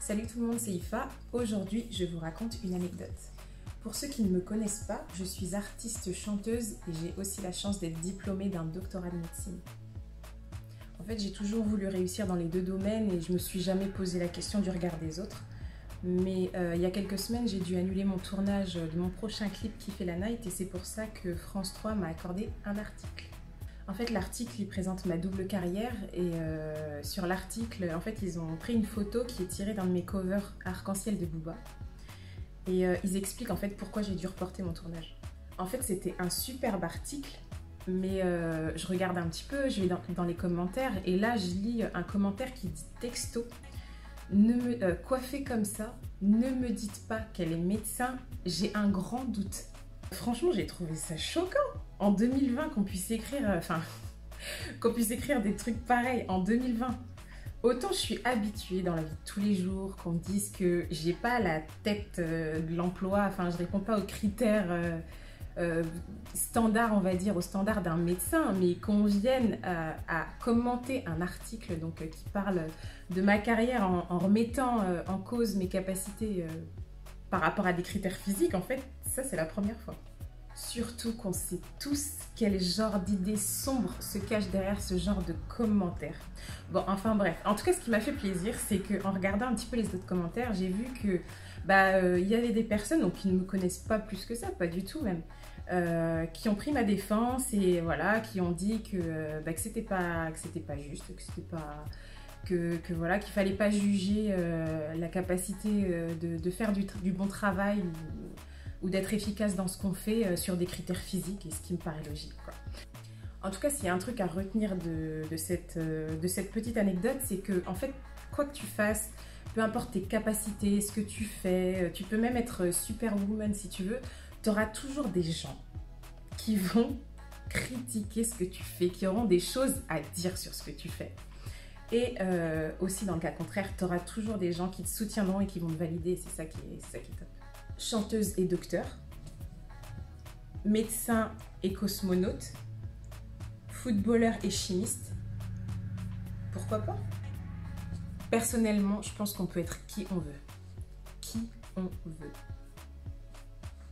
Salut tout le monde, c'est Ifa. Aujourd'hui, je vous raconte une anecdote. Pour ceux qui ne me connaissent pas, je suis artiste chanteuse et j'ai aussi la chance d'être diplômée d'un doctorat de médecine. En fait, j'ai toujours voulu réussir dans les deux domaines et je me suis jamais posé la question du regard des autres. Mais il y a quelques semaines, j'ai dû annuler mon tournage de mon prochain clip Qui fait la night et c'est pour ça que France 3 m'a accordé un article. En fait, l'article, il présente ma double carrière et sur l'article, en fait, ils ont pris une photo qui est tirée d'un de mes covers arc-en-ciel de Booba. Et ils expliquent en fait pourquoi j'ai dû reporter mon tournage. En fait, c'était un superbe article, mais je regarde un petit peu, je vais dans les commentaires et là, je lis un commentaire qui dit texto « Ne me coiffez comme ça, ne me dites pas qu'elle est médecin, j'ai un grand doute. » Franchement, j'ai trouvé ça choquant en 2020 qu'on puisse écrire, qu'on puisse écrire des trucs pareils en 2020. Autant je suis habituée dans la vie de tous les jours qu'on me dise que j'ai pas la tête de l'emploi, enfin je réponds pas aux critères standards, on va dire, aux standards d'un médecin, mais qu'on vienne à commenter un article donc, qui parle de ma carrière en remettant en cause mes capacités par rapport à des critères physiques, en fait, ça c'est la première fois. Surtout qu'on sait tous quel genre d'idées sombres se cache derrière ce genre de commentaires. Bon, enfin bref. En tout cas, ce qui m'a fait plaisir, c'est qu'en regardant un petit peu les autres commentaires, j'ai vu que il y avait des personnes donc, qui ne me connaissent pas plus que ça, pas du tout même, qui ont pris ma défense et voilà, qui ont dit que c'était pas juste, que c'était pas... voilà, qu'il fallait pas juger la capacité de faire du bon travail ou d'être efficace dans ce qu'on fait sur des critères physiques, et ce qui me paraît logique, quoi. En tout cas, s'il y a un truc à retenir de cette petite anecdote, c'est que, en fait, quoi que tu fasses, peu importe tes capacités, ce que tu fais, tu peux même être superwoman si tu veux, tu auras toujours des gens qui vont critiquer ce que tu fais, qui auront des choses à dire sur ce que tu fais. Et aussi, dans le cas contraire, tu auras toujours des gens qui te soutiendront et qui vont te valider, c'est ça qui est top. Chanteuse et docteur, médecin et cosmonaute, footballeur et chimiste, pourquoi pas? Personnellement, je pense qu'on peut être qui on veut. Qui on veut.